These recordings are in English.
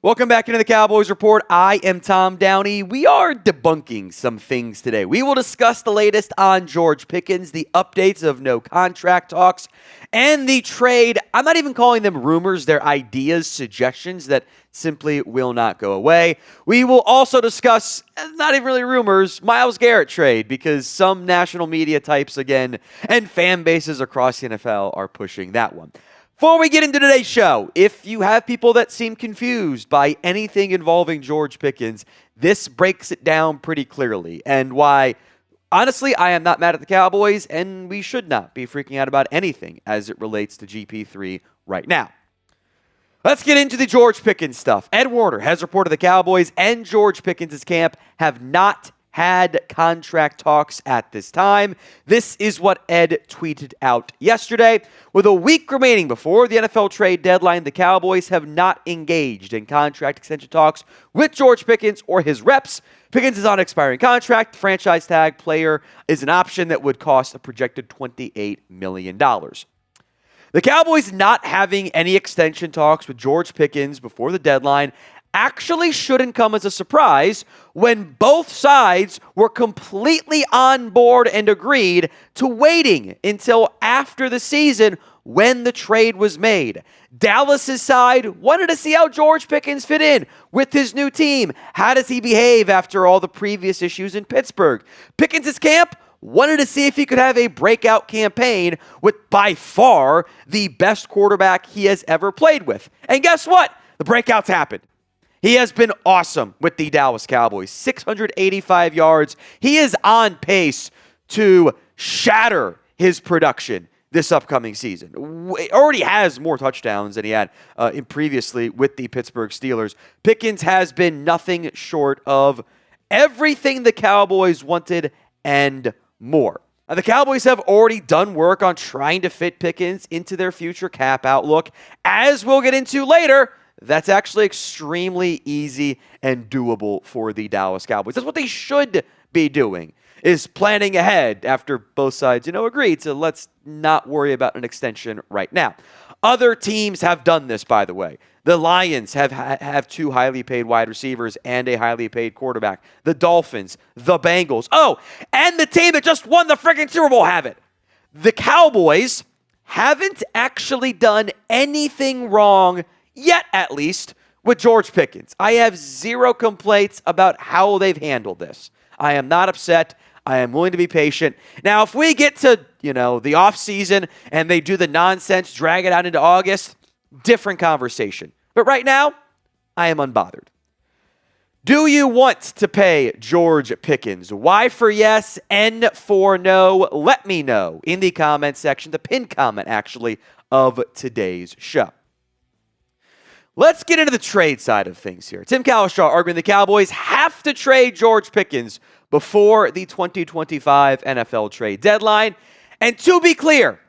Welcome back into the Cowboys Report. I am Tom Downey. We are debunking some things today. We will discuss the latest on George Pickens, the updates of no contract talks, and the trade. I'm not even calling them rumors. They're ideas, suggestions that simply will not go away. We will also discuss, not even really rumors, Myles Garrett trade, because some national media types again and fan bases across the NFL are pushing that one. Before we get into today's show, if you have people that seem confused by anything involving George Pickens, this breaks it down pretty clearly, and why, honestly, I am not mad at the Cowboys, and we should not be freaking out about anything as it relates to GP3 right now. Let's get into the George Pickens stuff. Ed Werder has reported the Cowboys and George Pickens' camp have not had contract talks at this time. This is what Ed tweeted out yesterday. With a week remaining before the NFL trade deadline, the Cowboys have not engaged in contract extension talks with George Pickens or his reps. Pickens is on an expiring contract. The franchise tag player is an option that would cost a projected $28 million. The Cowboys not having any extension talks with George Pickens before the deadline actually shouldn't come as a surprise when both sides were completely on board and agreed to waiting until after the season when the trade was made. Dallas's side wanted to see how George Pickens fit in with his new team. How does he behave after all the previous issues in Pittsburgh? Pickens' camp wanted to see if he could have a breakout campaign with by far the best quarterback he has ever played with. And guess what? The breakouts happened. He has been awesome with the Dallas Cowboys. 685 yards. He is on pace to shatter his production this upcoming season. He already has more touchdowns than he had previously with the Pittsburgh Steelers. Pickens has been nothing short of everything the Cowboys wanted and more. Now, the Cowboys have already done work on trying to fit Pickens into their future cap outlook. As we'll get into later, that's actually extremely easy and doable for the Dallas Cowboys. That's what they should be doing, is planning ahead after both sides, agreed to let's not worry about an extension right now. Other teams have done this, by the way. The Lions have two highly paid wide receivers and a highly paid quarterback. The Dolphins, the Bengals. Oh, and the team that just won the freaking Super Bowl have it. The Cowboys haven't actually done anything wrong yet, at least, with George Pickens. I have zero complaints about how they've handled this. I am not upset. I am willing to be patient. Now, if we get to, the offseason and they do the nonsense, drag it out into August, different conversation. But right now, I am unbothered. Do you want to pay George Pickens? Y for yes, N for no. Let me know in the comment section, the pinned comment, actually, of today's show. Let's get into the trade side of things here. Tim Cowlishaw arguing the Cowboys have to trade George Pickens before the 2025 NFL trade deadline. And to be clear,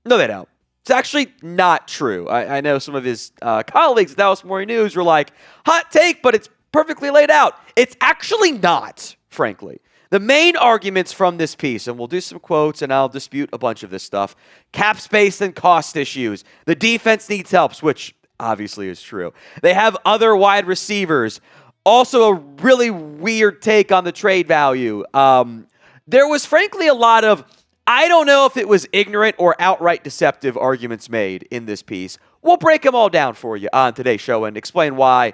no, they don't. It's actually not true. I know some of his colleagues at Dallas Morning News were like, hot take, but it's perfectly laid out. It's actually not, frankly. The main arguments from this piece, and we'll do some quotes and I'll dispute a bunch of this stuff, cap space and cost issues. The defense needs help, which obviously is true. They have other wide receivers. Also a really weird take on the trade value. There was frankly a lot of, I don't know if it was ignorant or outright deceptive arguments made in this piece. We'll break them all down for you on today's show and explain why,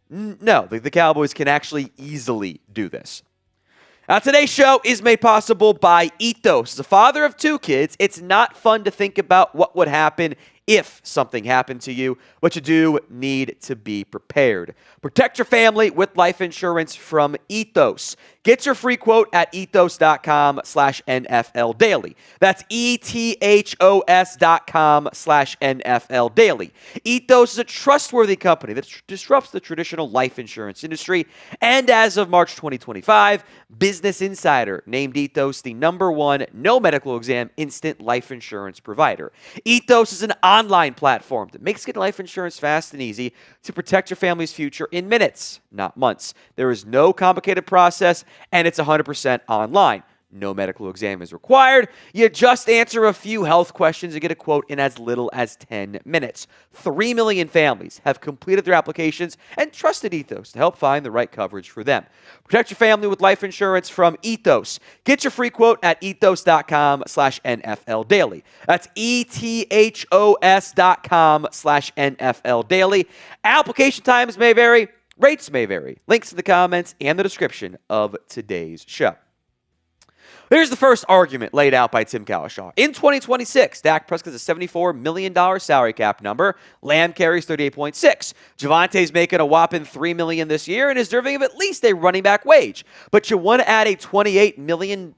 no, the Cowboys can actually easily do this. Now, today's show is made possible by Ethos. As a father of two kids, it's not fun to think about what would happen if something happened to you, but you do need to be prepared. Protect your family with life insurance from Ethos. Get your free quote at ethos.com/NFL daily. That's ethos.com/NFL daily. Ethos is a trustworthy company that disrupts the traditional life insurance industry. And as of March 2025, Business Insider named Ethos the #1 no medical exam instant life insurance provider. Ethos is an online platform that makes getting life insurance fast and easy to protect your family's future in minutes, not months. There is no complicated process, and it's 100% online. No medical exam is required. You just answer a few health questions and get a quote in as little as 10 minutes. 3 million families have completed their applications and trusted Ethos to help find the right coverage for them. Protect your family with life insurance from Ethos. Get your free quote at ethos.com/NFL Daily. That's ethos.com/NFL Daily. Application times may vary. Rates may vary. Links in the comments and the description of today's show. Here's the first argument laid out by Tim Cowlishaw. In 2026, Dak Prescott's a $74 million salary cap number. Lamb carries $38.6. Javonte's making a whopping $3 million this year and is deserving of at least a running back wage. But you want to add a $28 million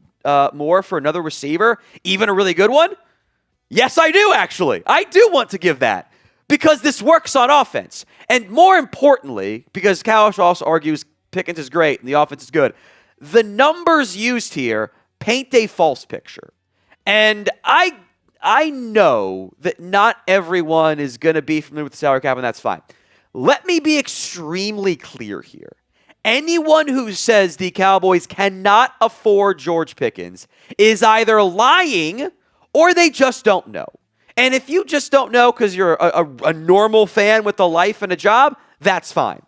more for another receiver, even a really good one? Yes, I do, actually. I do want to give that because this works on offense. And more importantly, because Cowlishaw also argues Pickens is great and the offense is good, the numbers used here paint a false picture. And I know that not everyone is going to be familiar with the salary cap, and that's fine. Let me be extremely clear here. Anyone who says the Cowboys cannot afford George Pickens is either lying or they just don't know. And if you just don't know because you're a normal fan with a life and a job, that's fine.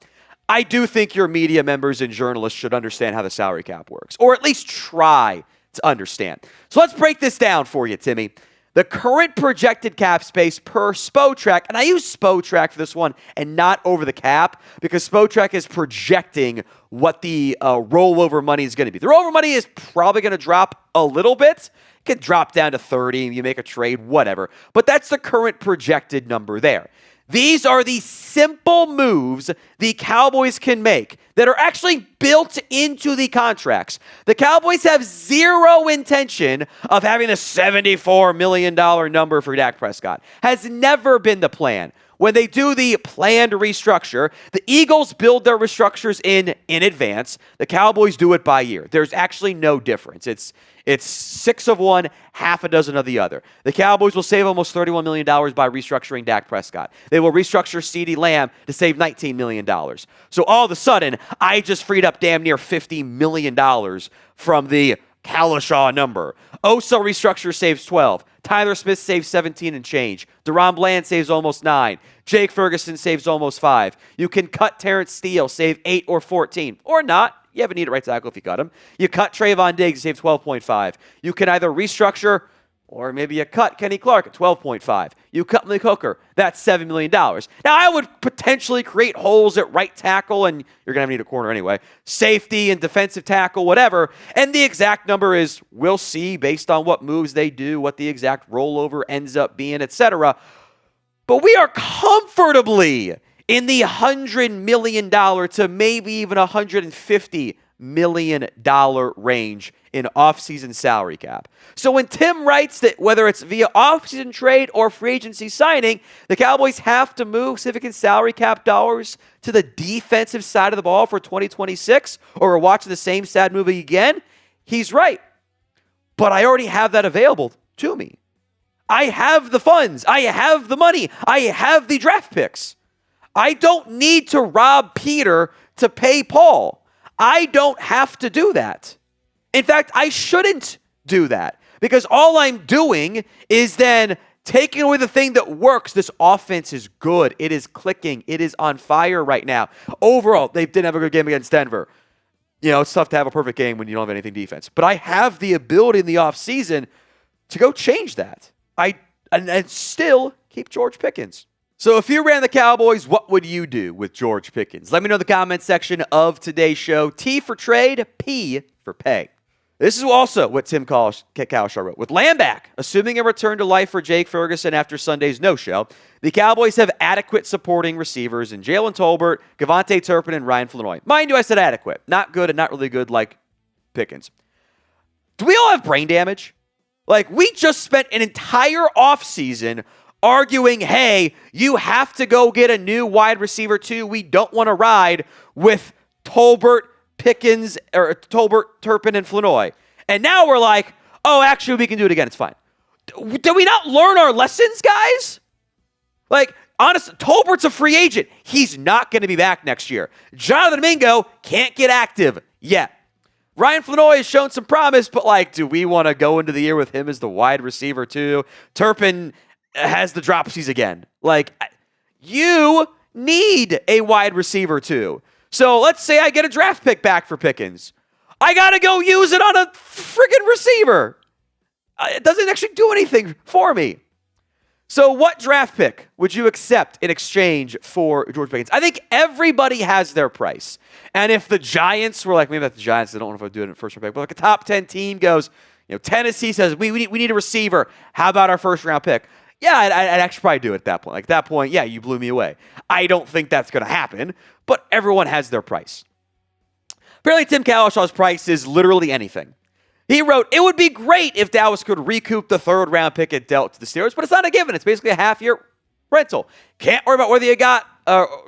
I do think your media members and journalists should understand how the salary cap works, or at least try to understand. So let's break this down for you, Timmy. The current projected cap space per Spotrac, and I use Spotrac for this one and not over the cap because Spotrac is projecting what the rollover money is going to be. The rollover money is probably going to drop a little bit. It could drop down to 30, you make a trade, whatever. But that's the current projected number there. These are the simple moves the Cowboys can make that are actually built into the contracts. The Cowboys have zero intention of having a $74 million number for Dak Prescott. Has never been the plan. When they do the planned restructure, the Eagles build their restructures in advance. The Cowboys do it by year. There's actually no difference. It's 6 of one, half a dozen of the other. The Cowboys will save almost $31 million by restructuring Dak Prescott. They will restructure CeeDee Lamb to save $19 million. So all of a sudden, I just freed up damn near $50 million from the Cowlishaw number. Osa restructure saves 12. Tyler Smith saves 17 and change. Deron Bland saves almost 9. Jake Ferguson saves almost 5. You can cut Terrence Steele, save 8 or 14. Or not. You have a need at right tackle if you cut him. You cut Trayvon Diggs, save 12.5. You can either restructure or maybe you cut Kenny Clark at 12.5. You cut Malik Hooker, that's $7 million. Now, I would potentially create holes at right tackle, and you're going to need a corner anyway. Safety and defensive tackle, whatever. And the exact number is, we'll see based on what moves they do, what the exact rollover ends up being, etc. But we are comfortably in the $100 million to maybe even $150 million range in offseason salary cap. So when Tim writes that whether it's via offseason trade or free agency signing, the Cowboys have to move significant salary cap dollars to the defensive side of the ball for 2026, or we're watching the same sad movie again, he's right. But I already have that available to me. I have the funds. I have the money. I have the draft picks. I don't need to rob Peter to pay Paul. I don't have to do that. In fact, I shouldn't do that because all I'm doing is then taking away the thing that works. This offense is good. It is clicking. It is on fire right now. Overall, they didn't have a good game against Denver. You know, it's tough to have a perfect game when you don't have anything defense. But I have the ability in the offseason to go change that. And still keep George Pickens. So if you ran the Cowboys, what would you do with George Pickens? Let me know in the comments section of today's show. T for trade, P for pay. This is also what Tim Cowlishaw wrote. With Lamb back, assuming a return to life for Jake Ferguson after Sunday's no-show, the Cowboys have adequate supporting receivers in Jalen Tolbert, Gavontae Turpin, and Ryan Flanoy. Mind you, I said adequate. Not good and not really good like Pickens. Do we all have brain damage? Like, we just spent an entire offseason arguing, hey, you have to go get a new wide receiver too. We don't want to ride with Tolbert, Pickens, or Tolbert, Turpin, and Flanoy. And now we're like, oh, actually, we can do it again. It's fine. Did we not learn our lessons, guys? Like, honestly, Tolbert's a free agent. He's not going to be back next year. Jonathan Mingo can't get active yet. Ryan Flanoy has shown some promise, but like, do we want to go into the year with him as the wide receiver too? Turpin has the dropsies again. Like, you need a wide receiver too. So let's say I get a draft pick back for Pickens. I got to go use it on a friggin' receiver. It doesn't actually do anything for me. So what draft pick would you accept in exchange for George Pickens? I think everybody has their price. And if the Giants were like, maybe not the Giants, I don't know if I'd do it in first round pick, but like a top 10 team goes, Tennessee says, we need a receiver. How about our first round pick? Yeah, I'd actually probably do it at that point. Like at that point, yeah, you blew me away. I don't think that's going to happen, but everyone has their price. Apparently, Tim Cowlishaw's price is literally anything. He wrote, it would be great if Dallas could recoup the third-round pick it dealt to the Steelers, but it's not a given. It's basically a half-year rental. Can't worry about whether you got,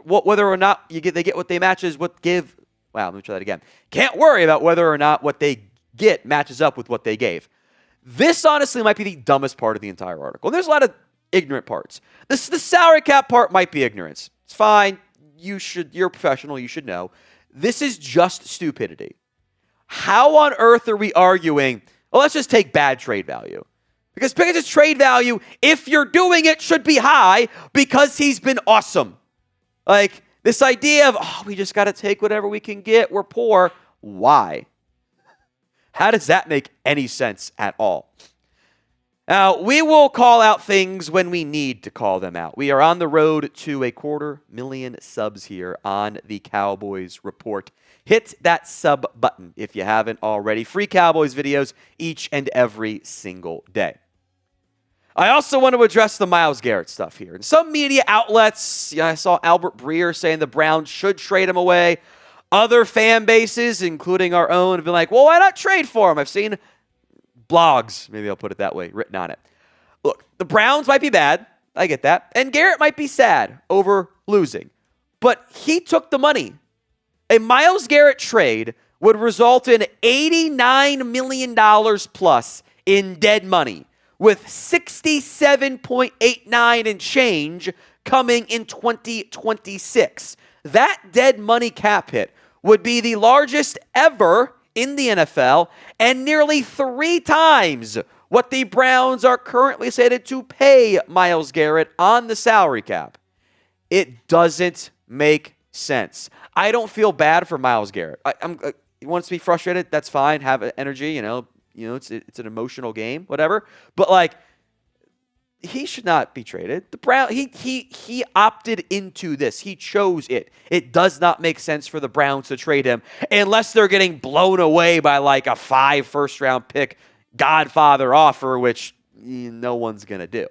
whether or not they get what they matches what give. Wow, let me try that again. Can't worry about whether or not what they get matches up with what they gave. This honestly might be the dumbest part of the entire article. And there's a lot of ignorant parts. The salary cap part might be ignorance. It's fine. You're a professional. You should know. This is just stupidity. How on earth are we arguing, well, let's just take bad trade value? Because Pickens' trade value, if you're doing it, should be high because he's been awesome. Like, this idea of, we just got to take whatever we can get. We're poor. Why? How does that make any sense at all? Now, we will call out things when we need to call them out. We are on the road to 250,000 subs here on the Cowboys Report. Hit that sub button if you haven't already. Free Cowboys videos each and every single day. I also want to address the Myles Garrett stuff here. In some media outlets, I saw Albert Breer saying the Browns should trade him away. Other fan bases, including our own, have been like, well, why not trade for him? I've seen blogs, maybe I'll put it that way, written on it. Look, the Browns might be bad. I get that. And Garrett might be sad over losing. But he took the money. A Myles Garrett trade would result in $89 million plus in dead money, with $67.89 and change coming in 2026. That dead money cap hit would be the largest ever in the NFL and nearly 3 times what the Browns are currently slated to pay Myles Garrett on the salary cap. It doesn't make sense. I don't feel bad for Myles Garrett. He wants to be frustrated. That's fine. Have energy. It's an emotional game. Whatever. But like, he should not be traded. The Brown he opted into this. He chose it. It does not make sense for the Browns to trade him unless they're getting blown away by like a 5 first-round pick Godfather offer, which no one's gonna do.